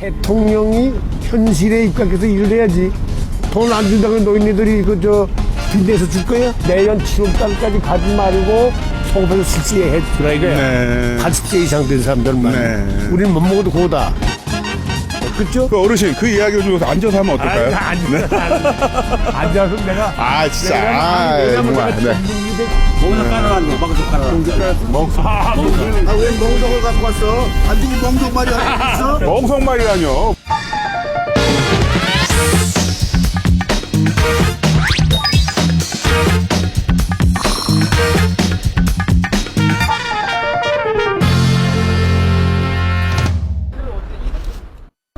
대통령이 현실에 입각해서 일을 해야지. 돈 안 준다고 노인네들이 빚내서 줄 거야? 내년 7월달까지 가지 말고 송파에서 실시해 주라 이거야. 네. 80세 이상 된 사람들만. 네. 우리는 못 먹어도 고다. 그렇죠? 그 어르신 그 이야기를 좀 앉아서 하면 어떨까요? 앉아서 내가. 아 진짜. 아, 정말. 네. 몽석 깔아놨네. 몽석 깔아놨네. 아, 왜 멍석을 갖고 왔어? 아, 누구 멍석 말이 있어? 멍석말이라뇨.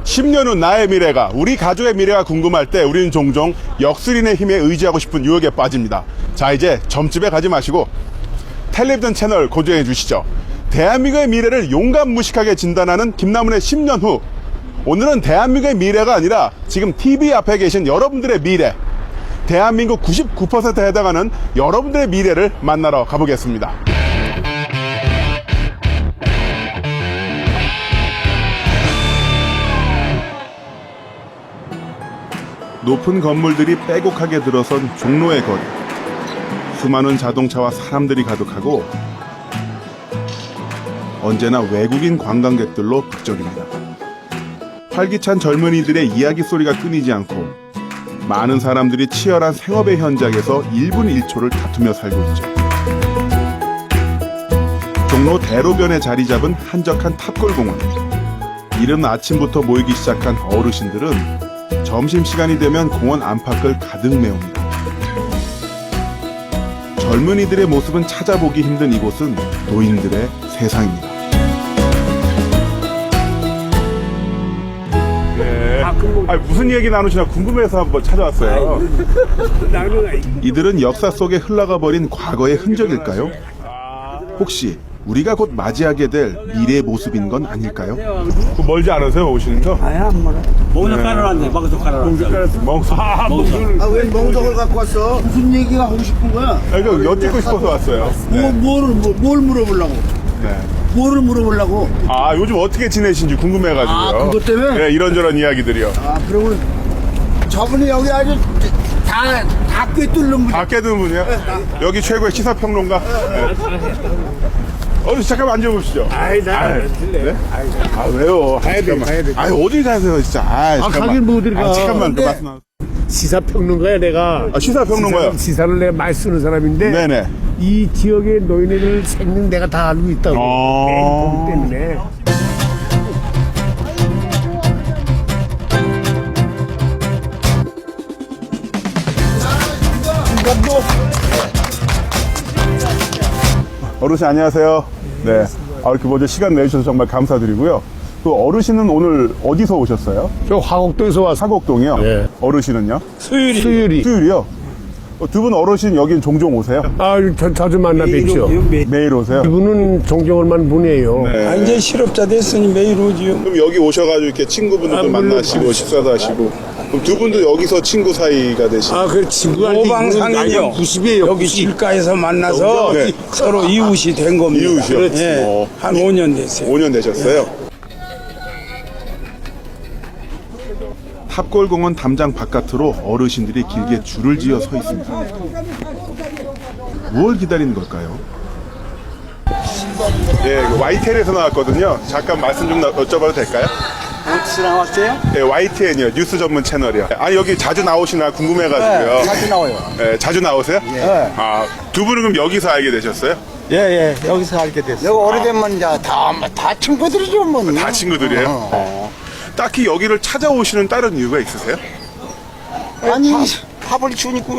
(10년) 후 나의 미래가, 우리 가족의 미래가 궁금할 때 우리는 종종 역술인의 힘에 의지하고 싶은 유혹에 빠집니다. 자, 이제 점집에 가지 마시고 텔레비전 채널 고정해 주시죠. 대한민국의 미래를 용감무식하게 진단하는 김남훈의 10년 후. 오늘은 대한민국의 미래가 아니라 지금 TV 앞에 계신 여러분들의 미래, 대한민국 99%에 해당하는 여러분들의 미래를 만나러 가보겠습니다. 높은 건물들이 빼곡하게 들어선 종로의 거리. 수많은 자동차와 사람들이 가득하고 언제나 외국인 관광객들로 북적입니다. 활기찬 젊은이들의 이야기 소리가 끊이지 않고 많은 사람들이 치열한 생업의 현장에서 1분 1초를 다투며 살고 있죠. 종로 대로변에 자리 잡은 한적한 탑골공원. 이른 아침부터 모이기 시작한 어르신들은 점심시간이 되면 공원 안팎을 가득 메웁니다. 젊은이들의 모습은 찾아보기 힘든 이곳은 노인들의 세상입니다. 네. 무슨 얘기 나누시나 궁금해서 한번 찾아왔어요. 이들은 역사 속에 흘러가 버린 과거의 흔적일까요? 혹시 우리가 곧 맞이하게 될 미래의 모습인 건 아닐까요? 그 멀지 않으세요, 오시는 거? 아야, 안 멀어. 몽석 깔아놨네. 몽석 깔아놨어. 멍석. 아, 왜 멍석을 갖고 왔어? 무슨 얘기가 하고 싶은 거야? 이거 엿듣고 싶어서 왔어요. 뭘 물어보려고? 네. 뭐를 물어보려고? 아, 요즘 어떻게 지내신지 궁금해가지고요. 아, 그것 때문에? 네, 이런저런 이야기들이요. 아, 그러면 저분이 여기 아주 다 꿰뚫는 분. 다 깨드는 분이요? 여기 최고의 시사평론가? 네. 잠깐만 앉아보시죠. 네? 아, 왜요? 가야 돼. 어딜 가세요, 진짜. 잠깐만. 가긴 뭐 어딜 가. 잠깐만, 그 네. 말씀. 시사평론가야 내가. 시사평론가요? 시사를 내가 많이 쓰는 사람인데. 네네. 이 지역의 노인들 생명 내가 다 알고 있다고. 매일 보기 때문에. 어르신 안녕하세요. 네. 이렇게 먼저 시간 내주셔서 정말 감사드리고요. 그 어르신은 오늘 어디서 오셨어요? 저 화곡동에서 와서. 사곡동이요? 네. 어르신은요? 수율이. 수율이요? 두 분 어르신 여긴 종종 오세요? 자주 만나 뵙죠. 매일 오세요? 이분은 존경할 만한 분이에요. 네. 이제 실업자 됐으니 매일 오지요. 그럼 여기 오셔가지고 이렇게 친구분들도 만나시고 식사도 하시고. 그럼 두 분도 여기서 친구 사이가 되시고. 그 친구가 오방상인요. 90이에요. 여기 길가에서 만나서 네. 서로 이웃이 된 겁니다. 이웃이요? 예, 한 5년 됐어요. 5년 되셨어요? 탑골공원 담장 바깥으로 어르신들이 길게 줄을 지어 서 있습니다. 무엇을 기다리는 걸까요? 예, YTN에서 나왔거든요. 잠깐 말씀 좀 여쭤봐도 될까요? 어디서 나왔어요? 예, YTN이요. 뉴스 전문 채널이요. 여기 자주 나오시나 궁금해가지고요. 자주 나와요. 예, 자주 나오세요? 두 분은 그럼 여기서 알게 되셨어요? 예, 여기서 알게 됐어요. 여기 오래되면 이제 다 친구들이죠, 뭐. 다 친구들이에요? 딱히 여기를 찾아오시는 다른 이유가 있으세요? 아니, 밥을 주니까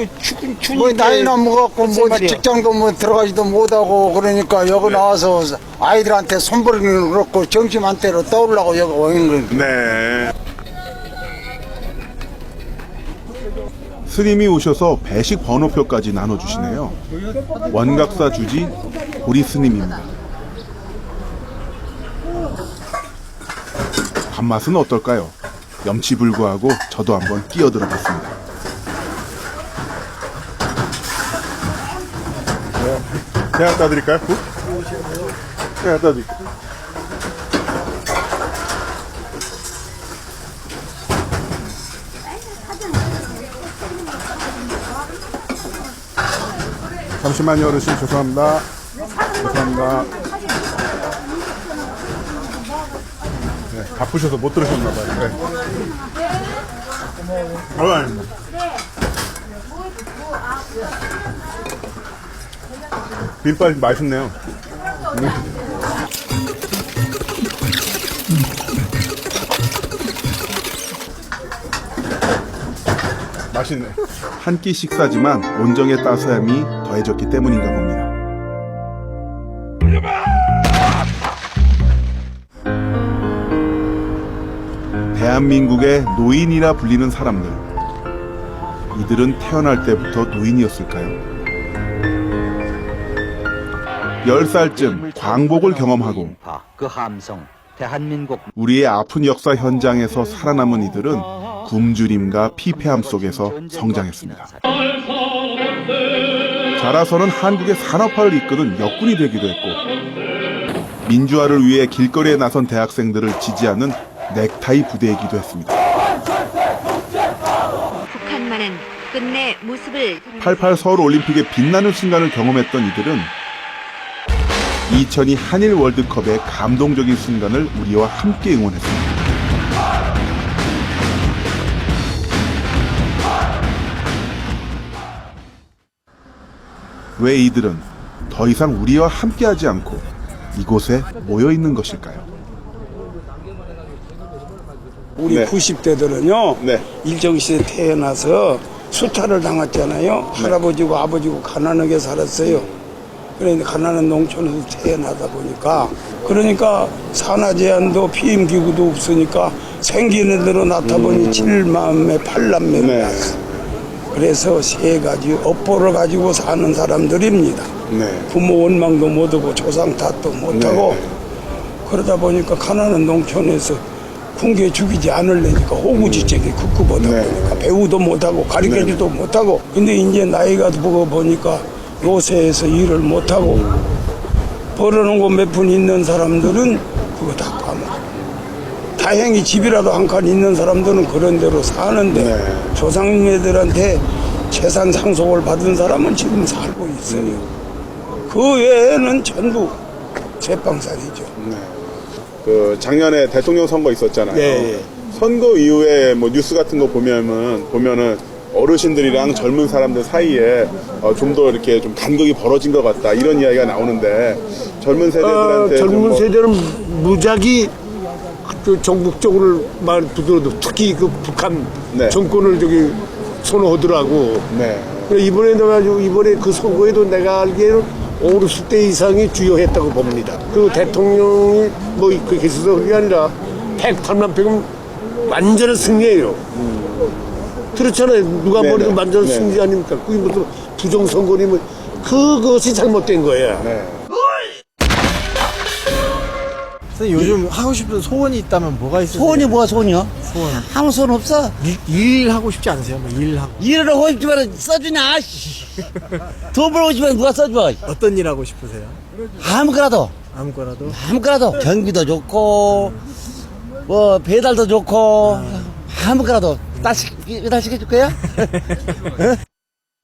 뭐 나이나 먹었고 뭐 직장도 뭐 들어가지도 못하고 그러니까 여기 나와서 아이들한테 손버리는 그렇고 점심한테로 떠오르려고 여기 오는 거예요. 네. 스님이 오셔서 배식 번호표까지 나눠주시네요. 원각사 주지 우리 스님입니다. 밥맛은 어떨까요? 염치불구하고 저도 한번 끼어들어 봤습니다. 제가 갖다 드릴까요? 제가 갖다 드릴게요. 잠시만요, 어르신. 죄송합니다. 죄송합니다. 네, 바쁘셔서 못 들으셨나봐요. 네. 아닙니다. 김밥 맛있네요. 맛있네. 한 끼 식사지만 온정의 따스함이 더해졌기 때문인가 봅니다. 대한민국의 노인이라 불리는 사람들. 이들은 태어날 때부터 노인이었을까요? 10살쯤 광복을 경험하고 그 함성 대한민국 우리의 아픈 역사 현장에서 살아남은 이들은 굶주림과 피폐함 속에서 성장했습니다. 자라서는 한국의 산업화를 이끄는 역군이 되기도 했고 민주화를 위해 길거리에 나선 대학생들을 지지하는 넥타이 부대이기도 했습니다. 북한만은 끝내 모습을 88 서울올림픽의 빛나는 순간을 경험했던 이들은 2002 한일 월드컵의 감동적인 순간을 우리와 함께 응원했습니다. 왜 이들은 더 이상 우리와 함께하지 않고 이곳에 모여 있는 것일까요? 우리 네. 90대들은요. 네. 일정시대에 태어나서 수탈을 당했잖아요. 할아버지고 아버지고 가난하게 살았어요. 그러니까 가난한 농촌에서 태어나다 보니까 그러니까 산화 제한도 피임 기구도 없으니까 생기는 대로 낳다 보니 7남매 8남매를 네. 낳았어요. 그래서 세 가지 업보를 가지고 사는 사람들입니다. 네. 부모 원망도 못하고 조상 탓도 못하고 그러다 보니까 가난한 농촌에서 군계 죽이지 않으려니까 호구지책이 극구보다 네. 보니까 배우도 못하고 가르쳐주도 못하고 근데 이제 나이가 보니까 요새에서 일을 못하고 벌어놓은 거 몇 푼 있는 사람들은 그거 다 까먹어. 다행히 집이라도 한 칸 있는 사람들은 그런 대로 사는데 네. 조상님들한테 재산 상속을 받은 사람은 지금 살고 있어요. 그 외에는 전부 제빵살이죠. 그 작년에 대통령 선거 있었잖아요. 네. 선거 이후에 뭐 뉴스 같은 거 보면은 어르신들이랑 젊은 사람들 사이에 좀 더 이렇게 좀 간극이 벌어진 것 같다 이런 이야기가 나오는데 젊은 세대들한테 좀 젊은 뭐- 세대는 무작위 그 전국적으로 말 부드러도 특히 그 북한 네. 정권을 저기 선호하더라고. 네. 그래 이번에 그 선거에도 내가 알기에는 50대 이상이 주요했다고 봅니다. 그리고 대통령이 뭐 그렇게 있어서 그게 아니라 108만 표면 완전한 승리예요. 그렇잖아요. 누가 네네. 버리도 완전한 네. 승리 아닙니까? 그게 무슨 부정선거니 뭐 그것이 잘못된 거야. 네. 선생님 요즘 하고 싶은 소원이 있다면 뭐가 있으세요? 소원이 뭐가 소원이요? 소원. 아무 소원 없어. 일 하고 싶지 않으세요? 뭐 일하고 일을 하고 싶지만 써주냐? 돈 벌고 싶으면 누가 써줘? 어떤 일 하고 싶으세요? 아무거나도 아무거나도. 아무거나도 경비도 좋고 뭐 배달도 좋고 아무거나도 딸 시켜줄 거야?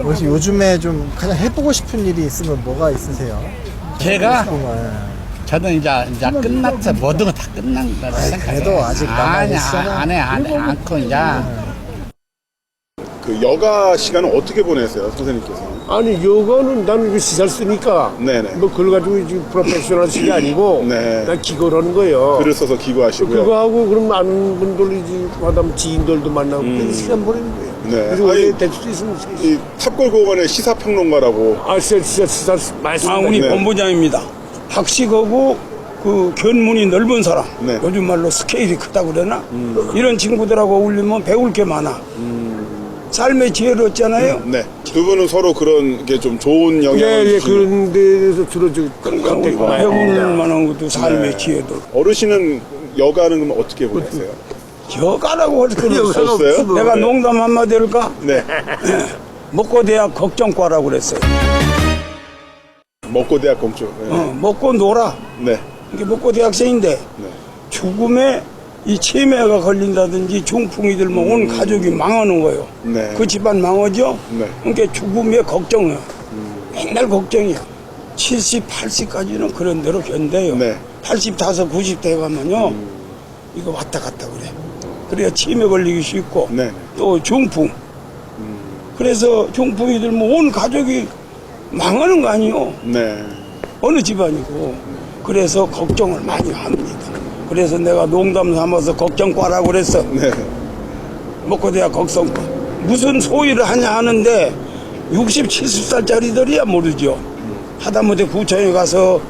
혹시 요즘에 좀 가장 해보고 싶은 일이 있으면 뭐가 있으세요? 제가 정말. 저는 이제 끝났어. 모든 거 다 끝난 거라 생각해. 그래도 아직 남아 아니 계시잖아요. 안 해 않고 이제 그 여가 시간은 어떻게 보내세요, 선생님께서? 아니 요거는 나는 그 시설 쓰니까 네네. 뭐 그걸 가지고 지금 프로페셔널식이 아니고 네. 난 기거를 하는 거예요. 글을 써서 기고하시고요. 그거 하고 그럼 많은 분들이 이제 하다 지인들도 만나고 그 시간 보내는 거예요. 네. 그래서 원래 아니, 될 수도 있으면 이 탑골공원의 시사평론가라고. 진짜 말씀. 아, 우리 네. 본부장입니다. 학식하고 그 견문이 넓은 사람. 네. 요즘 말로 스케일이 크다고 그러나? 이런 친구들하고 어울리면 배울 게 많아. 삶의 지혜를 얻잖아요. 네. 두 분은 서로 그런 게 좀 좋은 영향을 예, 주시는. 그런 데서 주로 저 그러니까 우리 컨택 많이 배울 합니다. 만한 것도 삶의 네. 지혜도. 어르신은 여가는 그럼 어떻게 보내세요? 여가라고 할 거는 없어. 없어요? 내가 농담 한마디 할까? 네. 먹고 대학 걱정과라고 그랬어요. 먹고 대학 공주. 네. 먹고 놀아. 네. 이게 먹고 대학생인데 네. 죽음에 이 치매가 걸린다든지 중풍이 들면 온 가족이 망하는 거예요. 네. 그 집안 망하죠? 네. 그러니까 죽음에 걱정해요. 맨날 걱정이야. 70, 80까지는 그런 대로 견뎌요. 네. 85, 90대 가면요. 이거 왔다 갔다 그래. 그래야 치매 걸리기 쉽고 네. 또 중풍. 그래서 중풍이 들면 온 가족이 망하는 거 아니요. 네. 어느 집안이고. 그래서 걱정을 많이 합니다. 그래서 내가 농담 삼아서 걱정과라고 그랬어. 네. 먹고 돼야 걱정과. 무슨 소위를 하냐 하는데 60, 70살짜리들이야 모르죠. 하다못해 구청에 가서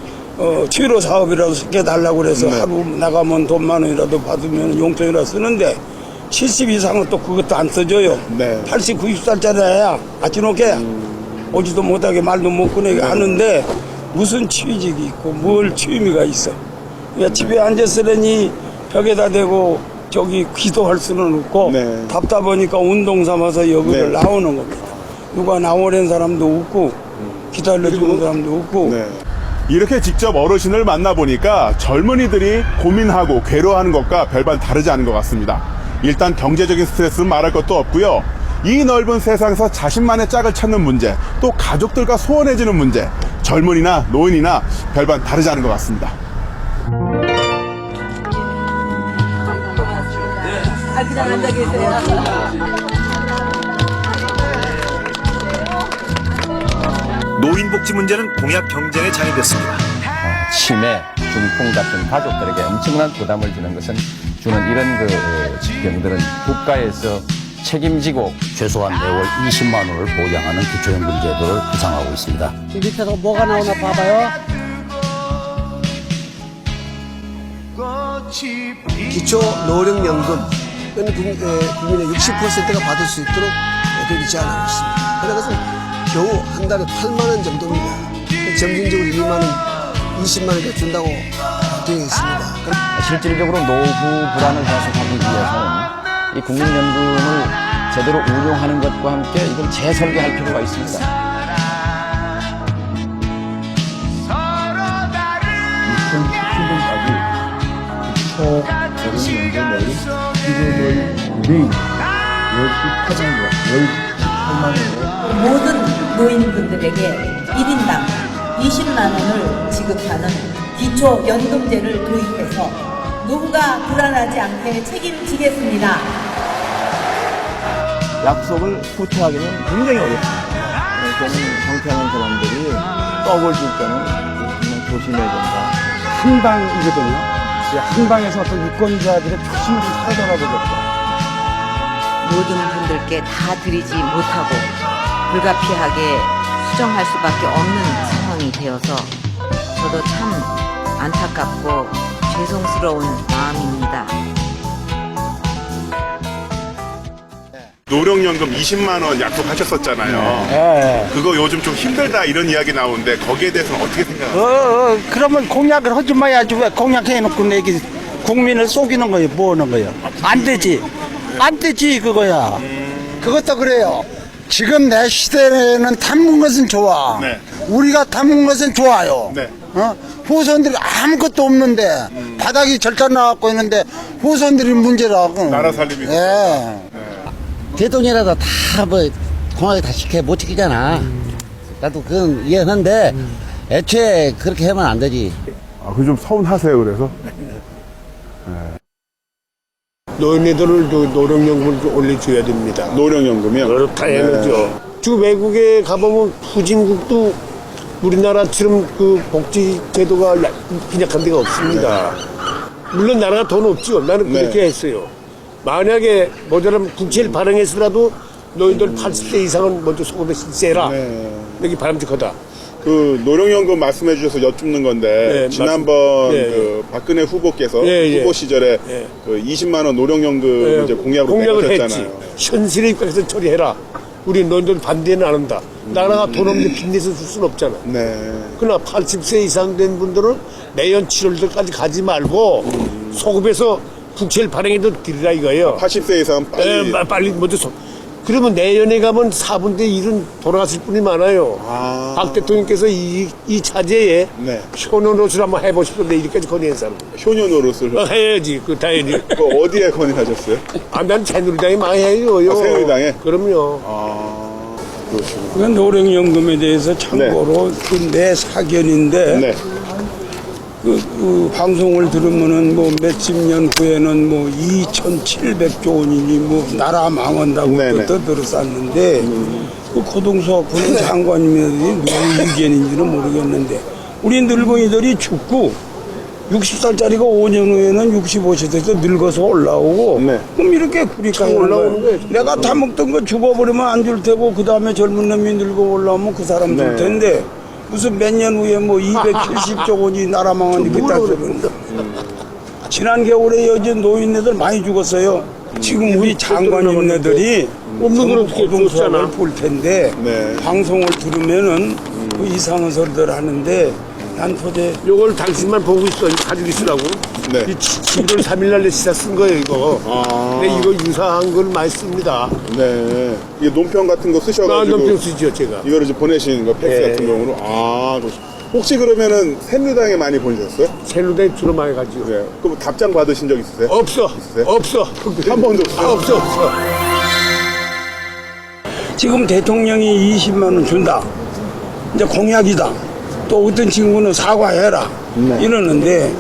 치료 사업이라도 시켜달라고 그래서 네. 하루 나가면 돈 10,000원이라도 받으면 용돈이라 쓰는데 70 이상은 또 그것도 안 써줘요. 네. 80, 90살짜리야 아찌놓게 오지도 못하게 말도 못 꺼내게 하는데 무슨 취직이 있고 뭘 취미가 있어. 그러니까 집에 앉았으려니 벽에다 대고 저기 기도할 수는 없고 네. 답답하니까 운동 삼아서 여기를 네. 나오는 겁니다. 누가 나오는 사람도 없고 기다려주는 사람도 없고 네. 이렇게 직접 어르신을 만나보니까 젊은이들이 고민하고 괴로워하는 것과 별반 다르지 않은 것 같습니다. 일단 경제적인 스트레스는 말할 것도 없고요. 이 넓은 세상에서 자신만의 짝을 찾는 문제, 또 가족들과 소원해지는 문제, 젊은이나 노인이나 별반 다르지 않은 것 같습니다. 노인복지 문제는 공약 경쟁의 장이 됐습니다. 치매, 중풍 같은 가족들에게 엄청난 부담을 주는 이런 병들은 국가에서 책임지고 최소한 매월 20만 원을 보장하는 기초연금 제도를 구상하고 있습니다. 이 밑에서 뭐가 나오나 봐봐요. 기초 노령연금 국민의 60%가 받을 수 있도록 그렇게 제한하고 있습니다. 그래서 겨우 한 달에 8만 원 정도입니다. 점진적으로 2만 원, 20만 원까지 준다고 되어 있습니다. 실질적으로 노후 불안을 해소하기 위해서는 이 국민연금을 제대로 운용하는 것과 함께 이걸 재설계할 필요가 있습니다. 2017년까지 기초 노령연금을 기존의 은행 월 18만 원으로 모든 노인분들에게 1인당 20만 원을 지급하는 기초연금제를 도입해서 누구가 불안하지 않게 책임지겠습니다. 약속을 후퇴하기는 굉장히 어렵습니다. 저는 정치하는 사람들이 떡을 줄 때는 정말 조심해야 된다. 한 방이거든요. 한 방에서 어떤 유권자들의 초심을 살펴보겠다. 모든 분들께 다 드리지 못하고 불가피하게 수정할 수밖에 없는 상황이 되어서 저도 참 안타깝고 죄송스러운 마음입니다. 노령연금 20만 원 약속하셨었잖아요. 그거 요즘 좀 힘들다 이런 이야기 나오는데 거기에 대해서는 어떻게 생각하세요? 그러면 공약을 하지 마야지. 왜 공약해놓고 내기 국민을 속이는 거예요? 뭐 하는 거예요? 안 되지. 안 되지, 그거야. 그것도 그래요. 지금 내 시대에는 담은 것은 좋아. 네. 우리가 담은 것은 좋아요. 네. 후손들이 아무것도 없는데 바닥이 절단 나갖고 있는데 후손들이 문제라고. 나라 살림이. 예. 대통령이라도 다 뭐 공약에 다 못 지키잖아. 나도 그건 이해하는데 애초에 그렇게 하면 안 되지. 아, 그 좀 서운하세요, 그래서? 노인네들을 노령연금을 좀 올려줘야 됩니다. 노령연금이요? 그렇다 해야죠. 지금 외국에 가보면 후진국도 우리나라처럼 그 복지 제도가 빈약한 데가 없습니다. 물론 나라가 돈 없죠. 나는 그렇게 했어요. 만약에 모자라면 국채를 발행해서라도 너희들 80세 이상은 먼저 소급에 세라. 여기 바람직하다. 그 노령연금 말씀해 주셔서 여쭙는 건데 지난번 그 박근혜 후보께서 후보 시절에 그 20만 원 노령연금 이제 공약을 했지. 현실에 입각해서 처리해라. 우리 너희들 반대는 안 한다. 나라가 돈 없는데 빚내서 줄 수는 없잖아. 그러나 80세 이상 된 분들은 내년 7월까지 가지 말고 소급해서 국채를 발행해도 드리라 이거예요. 80세 이상 빨리. 빨리 먼저 그러면 내년에 가면 4분의 1은 돌아가실 분이 많아요. 박 대통령께서 이 차제에 효노노릇을 한번 해보시던데 이렇게까지 건의한 사람. 효노노릇을? 해야지. 그 당연히. 어디에 건의하셨어요? 난 새누리당에 많이 해요. 새누리당에? 그럼요. 그 노령연금에 대해서 참고로 그 내 사견인데 네. 그 방송을 들으면은 뭐 몇십 년 후에는 뭐 2,700조 원이니 뭐 나라 망한다고 네네. 또 들었었는데 그 고동석 군은 장관님이 누구 의견인지는 모르겠는데 우리 늙은이들이 죽고 60살짜리가 5년 후에는 65세 돼서 늙어서 올라오고 네. 그럼 이렇게 구리까지 올라오는 거예요. 내가 다 먹던 거 죽어버리면 안 줄 테고 그 다음에 젊은 놈이 늙어 올라오면 그 사람 줄 네. 텐데 무슨 몇 년 후에 뭐 270조 원이 나라 망하니 그따 소리는 지난 겨울에 여기 노인네들 많이 죽었어요. 지금 우리 장관님네들이 없는 걸 어떻게 고동수학을 줬잖아. 볼 텐데 네. 방송을 들으면은 그 이상한 소리들 하는데 난 도대체 요걸 당신만 보고 있어. 이거 가지고 있으라고. 네. 이 7월 3일날 내 시사 쓴 거예요, 이거. 아. 근데 이거 유사한 걸 많이 씁니다. 네. 이게 논평 같은 거 나 쓰셔가지고 넘겨 쓰죠, 제가. 이거를 이제 보내시는 거 팩스 네. 같은 경우로. 혹시 그러면은 새누리당에 많이 보내셨어요? 셀로대 주로 많이 가지고. 네. 그럼 답장 받으신 적 있으세요? 없어. 있으세요? 없어. 한 번도 없어요? 없어. 지금 대통령이 20만 원 준다. 이제 공약이다. 또 어떤 친구는 사과해라. 이러는데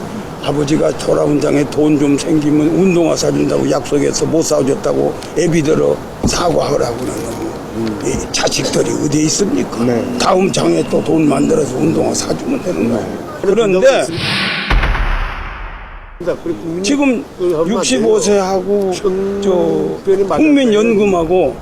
아버지가 돌아온 장에 돈 좀 생기면 운동화 사준다고 약속해서 못 사줬다고 애비들어 사과하라고 그러는 자식들이 어디에 있습니까? 네. 다음 장에 또 돈 만들어서 운동화 사주면 되는 거예요. 그런데 지금 65세하고 저 국민연금하고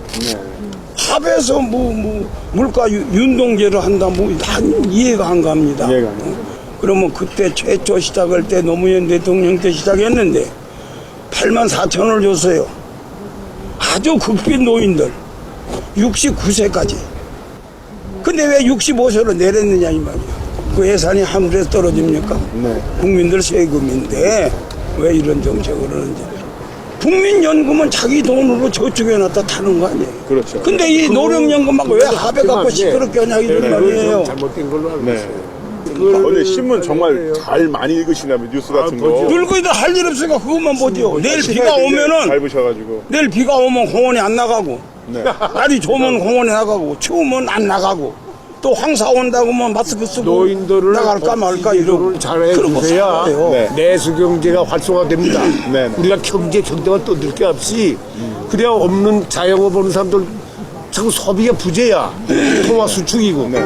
합해서 뭐 물가 윤동제를 한다 난 이해가 안 갑니다. 이해가 안 가요. 그러면 그때 최초 시작할 때 노무현 대통령 때 시작했는데 84,000원을 줬어요. 아주 극빈 노인들 69세까지. 근데 왜 65세로 내렸느냐 이 말이야. 그 예산이 하늘에서 떨어집니까? 네. 국민들 세금인데 왜 이런 정책을 하는지. 국민연금은 자기 돈으로 저축해놨다 타는 거 아니에요. 그렇죠. 근데 이 노령연금하고 왜 합해갖고 시끄럽게 하냐 이런 네. 말이에요. 잘못된 걸로 알고 네. 있어요. 원래 신문 정말 잘 많이 읽으시나면 뉴스 같은 거. 늙은이들 할 일 없으니까 그것만 보죠. 내일 비가 잘 오면은 보셔가지고. 내일 비가 오면 공원에 안 나가고 네. 날이 좋으면 공원에 나가고 추우면 안 나가고 또 황사 온다고 면 마스크 쓰고 노인들을 나갈까 말까 이러고 잘 그런 거 해주셔야 살아요. 네. 내수 경제가 활성화됩니다. 네. 우리가 경제가 떠들 게 없이 그래야 없는 자영업 보는 사람들 자꾸 소비가 부재야. 통화 수축이고. 네.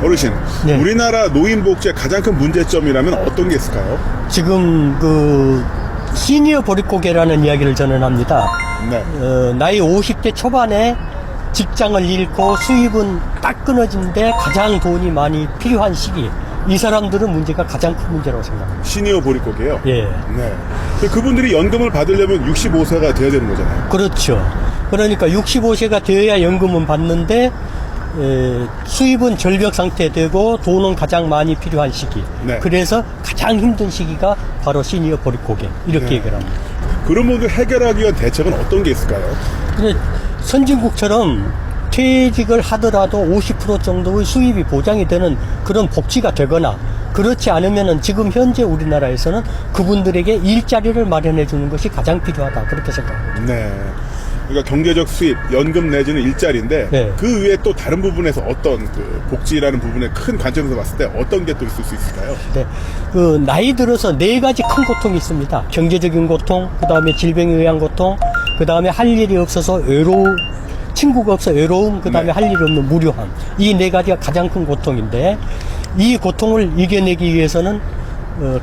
어르신, 네. 우리나라 노인복지의 가장 큰 문제점이라면 어떤 게 있을까요? 지금 그 시니어 보릿고개라는 이야기를 저는 합니다. 네. 나이 50대 초반에 직장을 잃고 수입은 딱 끊어진데 가장 돈이 많이 필요한 시기. 이 사람들은 문제가 가장 큰 문제라고 생각합니다. 시니어 보릿고개요? 예. 네. 그분들이 연금을 받으려면 65세가 돼야 되는 거잖아요. 그렇죠. 그러니까 65세가 되어야 연금은 받는데 수입은 절벽 상태 되고 돈은 가장 많이 필요한 시기. 네. 그래서 가장 힘든 시기가 바로 시니어 보릿고개 이렇게 네. 얘기를 합니다. 그런 분들 해결하기 위한 대책은 어떤 게 있을까요? 근데 선진국처럼 퇴직을 하더라도 50% 정도의 수입이 보장이 되는 그런 복지가 되거나 그렇지 않으면은 지금 현재 우리나라에서는 그분들에게 일자리를 마련해 주는 것이 가장 필요하다 그렇게 생각합니다. 네. 그러니까 경제적 수입, 연금 내지는 일자리인데 네. 그 외에 또 다른 부분에서 어떤 그 복지라는 부분에 큰 관점에서 봤을 때 어떤 게 또 있을 수 있을까요? 네. 그 나이 들어서 4가지 큰 고통이 있습니다. 경제적인 고통, 그 다음에 질병에 의한 고통, 그 다음에 할 일이 없어서 친구가 없어 외로움, 그 다음에 네. 할 일이 없는 무료함. 이 4가지가 가장 큰 고통인데 이 고통을 이겨내기 위해서는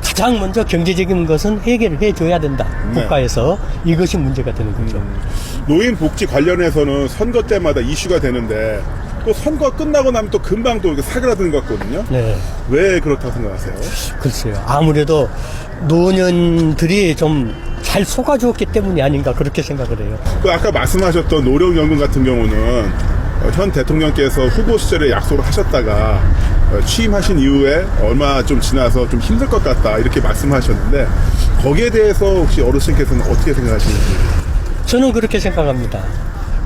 가장 먼저 경제적인 것은 해결을 해줘야 된다. 네. 국가에서 이것이 문제가 되는 거죠. 노인 복지 관련해서는 선거 때마다 이슈가 되는데 또 선거 끝나고 나면 또 금방 또 사그라드는 것 같거든요. 네. 왜 그렇다고 생각하세요? 글쎄요. 아무래도 노년들이 좀 잘 속아주었기 때문이 아닌가 그렇게 생각을 해요. 그 아까 말씀하셨던 노령연금 같은 경우는 현 대통령께서 후보 시절에 약속을 하셨다가 취임하신 이후에 얼마 좀 지나서 좀 힘들 것 같다 이렇게 말씀하셨는데 거기에 대해서 혹시 어르신께서는 어떻게 생각하시는지? 저는 그렇게 생각합니다.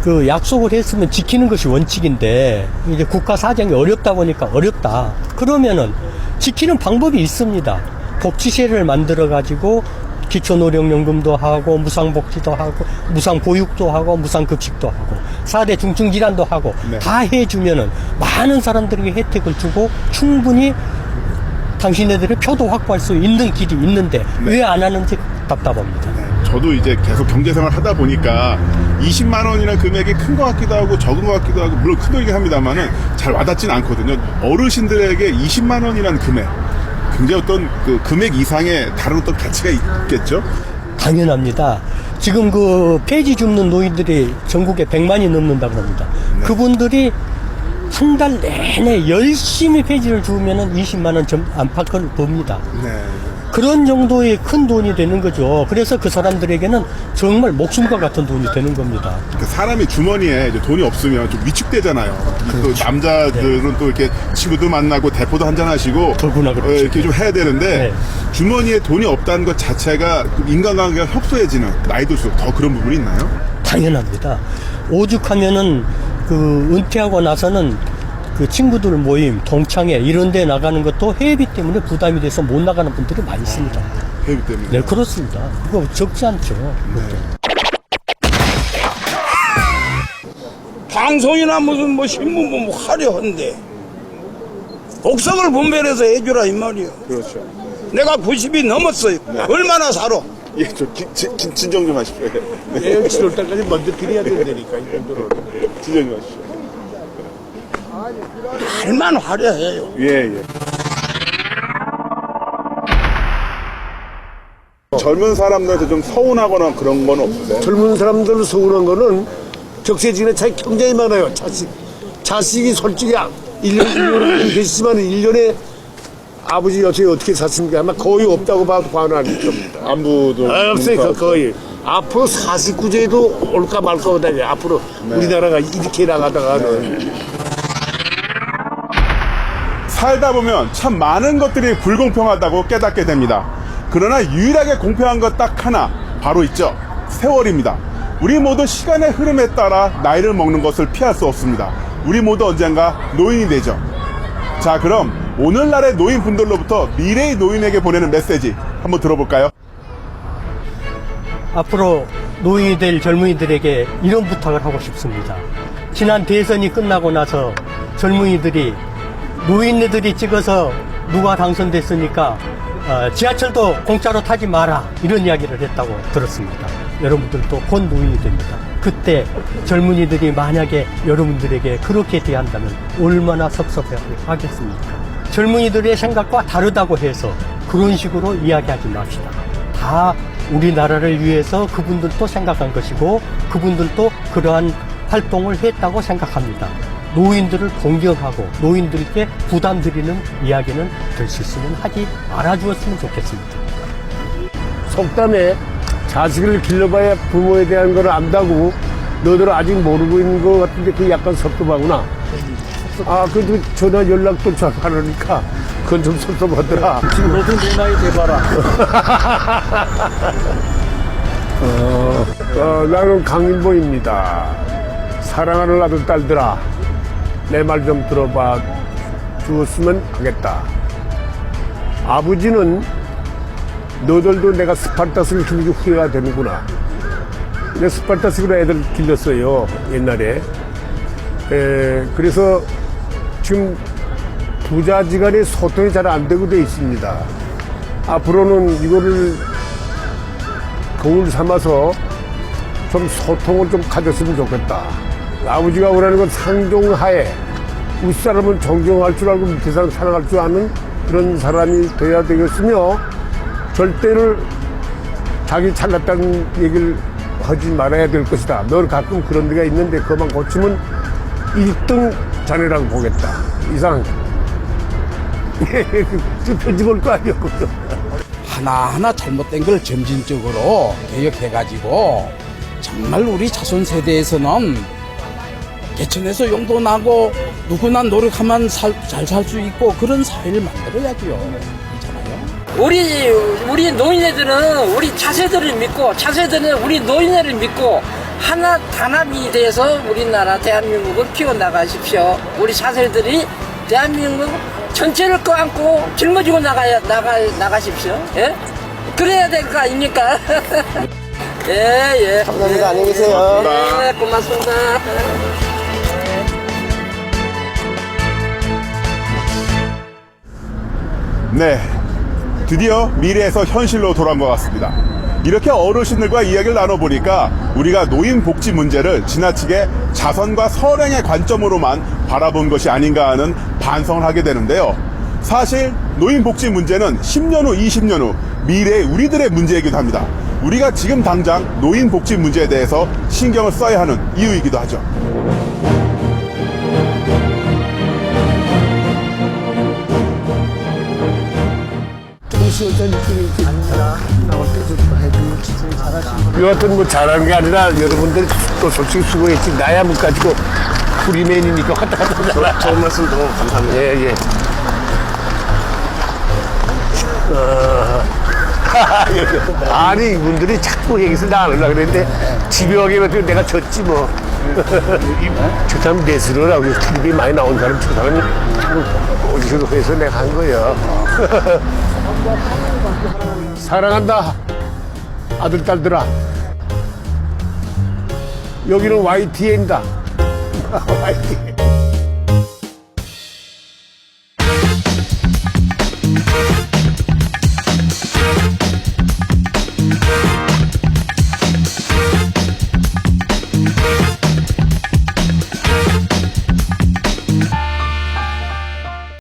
그 약속을 했으면 지키는 것이 원칙인데 이제 국가 사정이 어렵다 보니까 어렵다. 그러면은 지키는 방법이 있습니다. 복지세를 만들어 가지고 기초노령연금도 하고 무상복지도 하고 무상보육도 하고 무상급식도 하고 4대 중증질환도 하고 네. 다 해주면은 많은 사람들에게 혜택을 주고 충분히 당신네들의 표도 확보할 수 있는 길이 있는데 왜 안 하는지 답답합니다. 저도 이제 계속 경제생활 하다 보니까 20만 원이라는 금액이 큰 것 같기도 하고 적은 것 같기도 하고 물론 큰 돈이긴 합니다만은 잘 와닿진 않거든요. 어르신들에게 20만 원이라는 금액 굉장히 어떤 그 금액 이상의 다른 어떤 가치가 있겠죠? 당연합니다. 지금 그 폐지 줍는 노인들이 전국에 100만이 넘는다고 합니다. 그분들이 한 달 내내 열심히 폐지를 주면은 20만 원 안팎을 봅니다. 네. 그런 정도의 큰 돈이 되는 거죠. 그래서 그 사람들에게는 정말 목숨과 같은 돈이 되는 겁니다. 그 사람이 주머니에 이제 돈이 없으면 좀 위축되잖아요. 또 남자들은 또 이렇게 친구도 만나고 대포도 한잔 하시고 더구나 그렇죠. 이렇게 좀 해야 되는데 네. 주머니에 돈이 없다는 것 자체가 인간관계가 협소해지는 나이 들수록 더 그런 부분이 있나요? 당연합니다. 오죽하면은 그 은퇴하고 나서는 그 친구들 모임, 동창회 이런 데 나가는 것도 회비 때문에 부담이 돼서 못 나가는 분들이 많이 있습니다. 회비 때문에. 네, 그렇습니다. 그거 적지 않죠. 방송이나 무슨 뭐 신문 뭐 화려한데 옥석을 분별해서 해주라 이 말이요. 그렇죠. 내가 90이 넘었어요. 얼마나 살아? 예, 좀 진정 좀 하십시오. 내년 7월달까지 먼저 드려야 된다니까 이 정도는. 진정 좀 하십시오. 할만 화려해요. 예. 젊은 사람들한테 좀 서운하거나 그런 건 없으세요? 젊은 사람들 서운한 거는 적세지간의 차이 굉장히 많아요. 자식이 솔직히 1년은 계시지만 1년에 아버지 여태 어떻게 샀습니까? 아마 거의 없다고 봐도 과언할 겁니다. 안부도 없어요. 거의. 앞으로 49제도 올까 말까 하다니 앞으로 우리나라가 이렇게 나가다가는 살다 보면 참 많은 것들이 불공평하다고 깨닫게 됩니다. 그러나 유일하게 공평한 것 딱 하나 바로 있죠. 세월입니다. 우리 모두 시간의 흐름에 따라 나이를 먹는 것을 피할 수 없습니다. 우리 모두 언젠가 노인이 되죠. 자, 그럼 오늘날의 노인분들로부터 미래의 노인에게 보내는 메시지 한번 들어볼까요? 앞으로 노인이 될 젊은이들에게 이런 부탁을 하고 싶습니다. 지난 대선이 끝나고 나서 젊은이들이 노인네들이 찍어서 누가 당선됐으니까 지하철도 공짜로 타지 마라 이런 이야기를 했다고 들었습니다. 여러분들도 곧 노인이 됩니다. 그때 젊은이들이 만약에 여러분들에게 그렇게 대한다면 얼마나 섭섭해하겠습니까? 젊은이들의 생각과 다르다고 해서 그런 식으로 이야기하지 맙시다. 다 우리나라를 위해서 그분들도 생각한 것이고 그분들도 그러한 활동을 했다고 생각합니다. 노인들을 공격하고 노인들께 부담 드리는 이야기는 될 수 있으면 하지 말아주었으면 좋겠습니다. 속담에 자식을 길러봐야 부모에 대한 걸 안다고 너들 아직 모르고 있는 것 같은데 그 약간 섭섭하구나. 아, 그래도 전화 연락도 잘 하니까 그건 좀 섭섭하더라. 지금 너도 내 나이 돼봐라. 나는 강인보입니다. 사랑하는 아들 딸들아, 내 말 좀 들어봐 주었으면 하겠다. 아버지는 너들도 내가 스파르타스를 길기 후회가 되는구나. 내가 스파르타스로 애들 길렀어요, 옛날에. 그래서 지금 부자지간의 소통이 잘 안 되고 돼 있습니다. 앞으로는 이거를 거울 삼아서 좀 소통을 좀 가졌으면 좋겠다. 아버지가 원하는 건 상종하에 윗사람은 존경할 줄 알고 밑에 사람 사랑할 줄 아는 그런 사람이 돼야 되겠으며 절대로 자기 잘났다는 얘기를 하지 말아야 될 것이다. 넌 가끔 그런 데가 있는데 그것만 고치면 1등 자네라고 보겠다. 이상. 편집 올 거 아니었거든. 하나하나 잘못된 걸 점진적으로 개혁해가지고 정말 우리 자손 세대에서는 개천에서 용도 나고 누구나 노력하면 잘 살 수 있고 그런 사회를 만들어야죠. 그렇잖아요. 우리 노인네들은 우리 차세들을 믿고 차세들은 우리 노인네를 믿고 하나 단합이 돼서 우리나라 대한민국을 키워나가십시오. 우리 차세들이 대한민국 전체를 껴안고 짊어지고 나가십시오. 예? 그래야 될 거 아닙니까? 예. 감사합니다. 안녕히 계세요. 네, 고맙습니다. 네, 드디어 미래에서 현실로 돌아온 것 같습니다. 이렇게 어르신들과 이야기를 나눠보니까 우리가 노인 복지 문제를 지나치게 자선과 선행의 관점으로만 바라본 것이 아닌가 하는 반성을 하게 되는데요. 사실 노인 복지 문제는 10년 후, 20년 후 미래의 우리들의 문제이기도 합니다. 우리가 지금 당장 노인 복지 문제에 대해서 신경을 써야 하는 이유이기도 하죠. 이 같은 뭐 잘하는 게 아니라 여러분들이 또 솔직히 수고했지. 나야 못 가지고 프리맨이니까 왔다 갔다 하잖아. 좋은 말씀 너무 감사합니다. 예. 아니 이분들이 자꾸 여기서 나가려고 그랬는데 집요하게 해가지고 내가 졌지 뭐. 저 사람 내스러라고 TV에 많이 나온 사람 저 사람이 어디서도 해서 내가 한 거야. 사랑한다 아들 딸들아. 여기는 YTN이다. YTN.